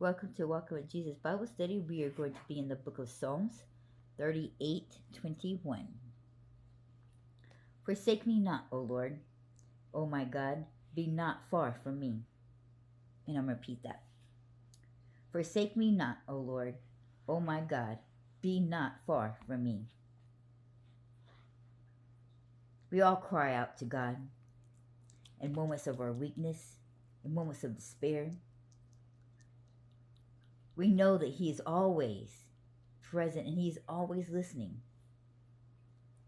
Welcome to Walking with Jesus Bible Study. We are going to be in the book of Psalms 38:21. Forsake me not, O Lord, O my God, be not far from me. And I'm going to repeat that. Forsake me not, O Lord, O my God, be not far from me. We all cry out to God in moments of our weakness, in moments of despair. We know that He is always present and He's always listening.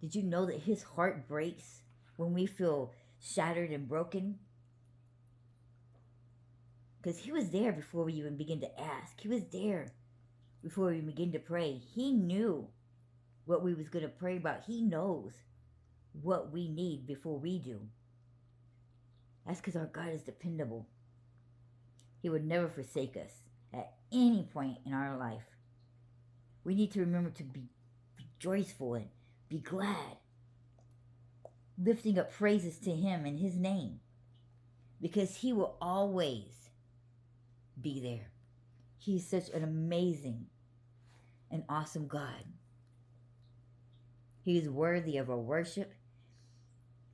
Did you know that His heart breaks when we feel shattered and broken? Because He was there before we even begin to ask. He was there before we begin to pray. He knew what we was going to pray about. He knows what we need before we do. That's because our God is dependable. He would never forsake us at any point in our life. We need to remember to be joyful and be glad, lifting up praises to Him in His name, because He will always be there. He's such an amazing and awesome God. He is worthy of our worship.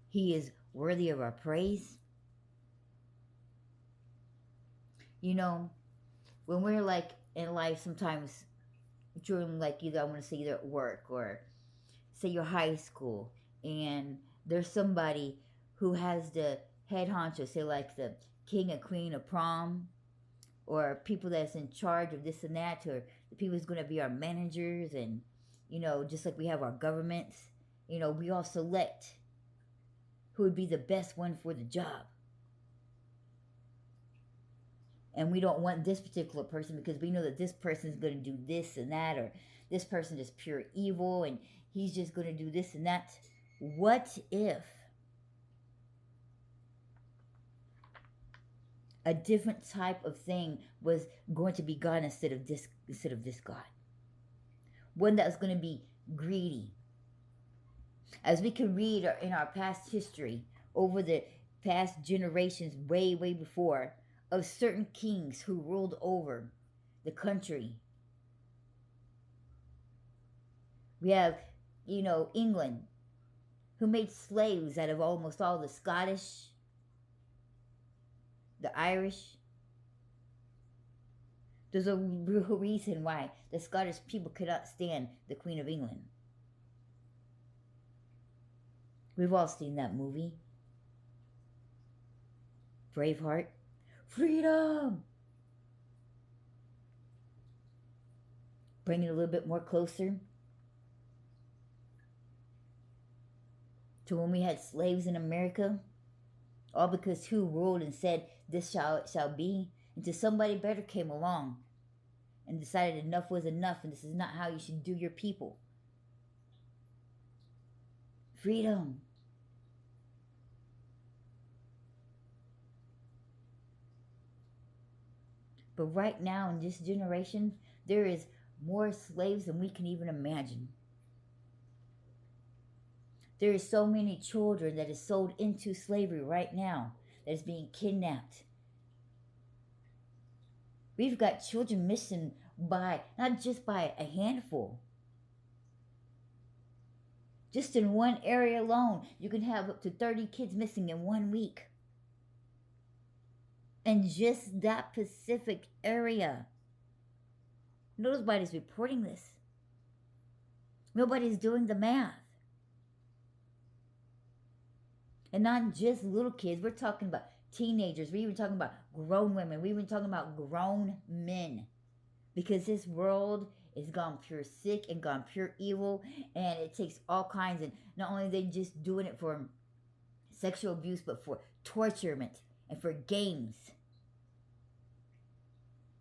He is worthy of our praise. You know, when we're like in life, sometimes during like either I want to say either at work or say your high school, and there's somebody who has the head honcho, say like the king or queen of prom, or people that's in charge of this and that, or the people who's going to be our managers, and just like we have our governments, we all select who would be the best one for the job. And we don't want this particular person because we know that this person is going to do this and that, or this person is pure evil and he's just going to do this and that. What if a different type of thing was going to be God instead of this God? One that was going to be greedy. As we can read in our past history, over the past generations, way before, of certain kings who ruled over the country. We have, England, who made slaves out of almost all the Scottish, the Irish. There's a real reason why the Scottish people could not stand the Queen of England. We've all seen that movie. Braveheart. Freedom! Bring it a little bit more closer to when we had slaves in America. All because who ruled and said, this shall be, until somebody better came along and decided enough was enough and this is not how you should do your people. Freedom. But right now in this generation, there is more slaves than we can even imagine. There is so many children that is sold into slavery right now, that is being kidnapped. We've got children missing by, not just by a handful. Just in one area alone, you can have up to 30 kids missing in 1 week. And just that specific area. Nobody's reporting this. Nobody's doing the math. And not just little kids. We're talking about teenagers. We're even talking about grown women. We're even talking about grown men. Because this world is gone pure sick and gone pure evil. And it takes all kinds. And not only are they just doing it for sexual abuse, but for torturement and for games.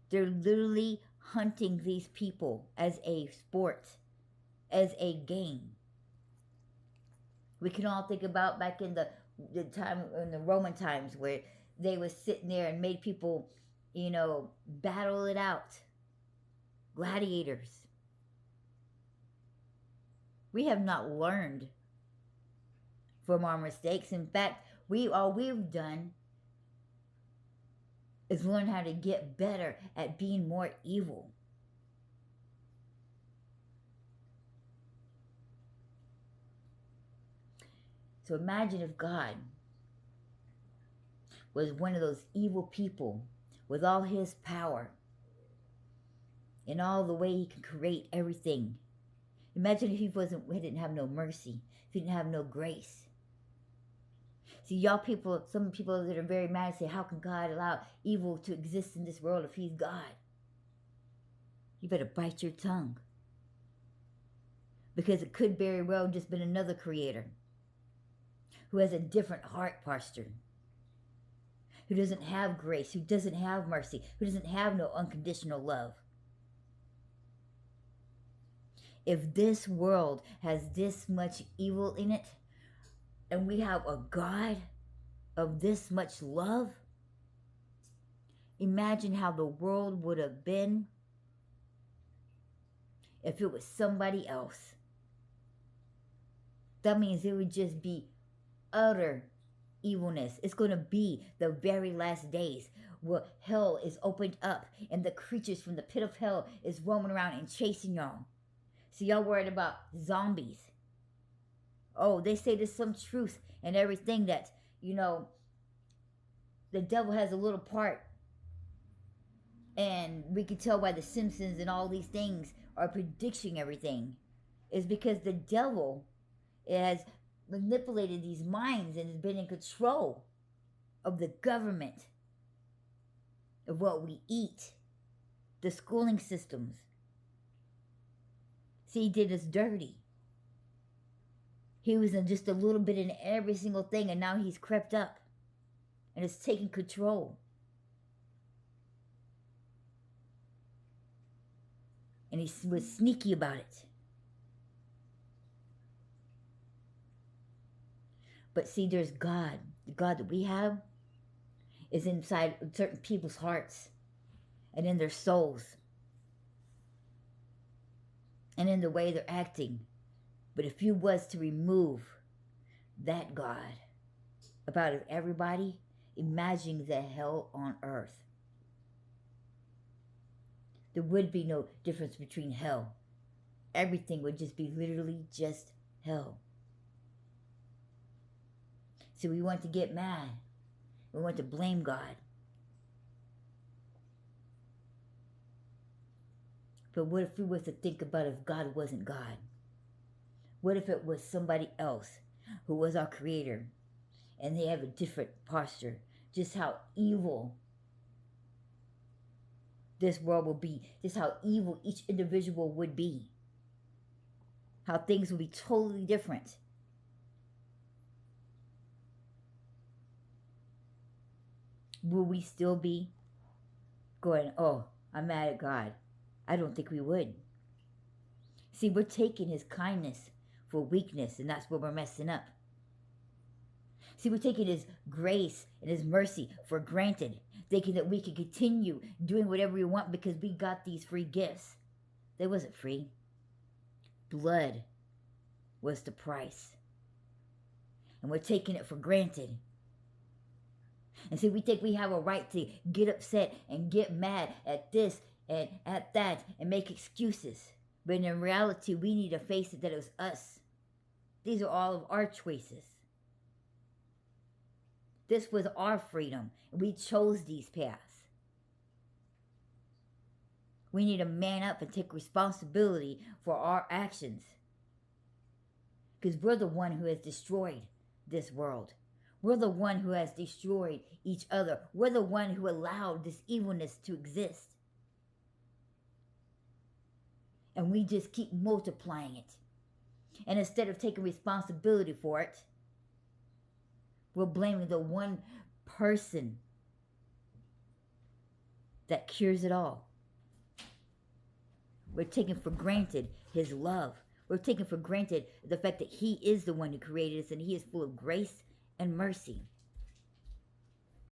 They're literally hunting these people as a sport, as a game. We can all think about back in the time, in the Roman times, where they were sitting there and made people, battle it out. Gladiators. We have not learned from our mistakes. In fact, all we've done is learn how to get better at being more evil. So imagine if God was one of those evil people with all his power and all the way he can create everything. Imagine if he didn't have no mercy, if he didn't have no grace. See, y'all people, some people that are very mad say, how can God allow evil to exist in this world if he's God? You better bite your tongue. Because it could very well just been another creator who has a different heart posture, who doesn't have grace, who doesn't have mercy, who doesn't have no unconditional love. If this world has this much evil in it, and we have a God of this much love, imagine how the world would have been if it was somebody else. That means it would just be utter evilness. It's going to be the very last days where hell is opened up and the creatures from the pit of hell is roaming around and chasing y'all. So y'all worried about zombies. Oh, they say there's some truth and everything that, you know, the devil has a little part. And we can tell by the Simpsons and all these things are predicting everything. Is because the devil has manipulated these minds and has been in control of the government, of what we eat, the schooling systems. See, he did us dirty. He was in just a little bit in every single thing, and now he's crept up and is taking control. And he was sneaky about it. But see, there's God. The God that we have is inside certain people's hearts and in their souls and in the way they're acting. But if you was to remove that God out of everybody, imagine the hell on earth. There would be no difference between hell. Everything would just be literally just hell. So we want to get mad. We want to blame God. But what if we were to think about if God wasn't God? What if it was somebody else who was our creator and they have a different posture? Just how evil this world will be. Just how evil each individual would be. How things would be totally different. Will we still be going, oh, I'm mad at God? I don't think we would. See, we're taking his kindness for weakness, and that's where we're messing up. See, we're taking his grace and his mercy for granted, thinking that we can continue doing whatever we want because we got these free gifts. They wasn't free. Blood was the price. And we're taking it for granted. And see, we think we have a right to get upset and get mad at this and at that and make excuses. But in reality, we need to face it that it was us. These are all of our choices. This was our freedom. We chose these paths. We need to man up and take responsibility for our actions. Because we're the one who has destroyed this world. We're the one who has destroyed each other. We're the one who allowed this evilness to exist. And we just keep multiplying it. And instead of taking responsibility for it, we're blaming the one person that cures it all. We're taking for granted his love. We're taking for granted the fact that he is the one who created us and he is full of grace and mercy.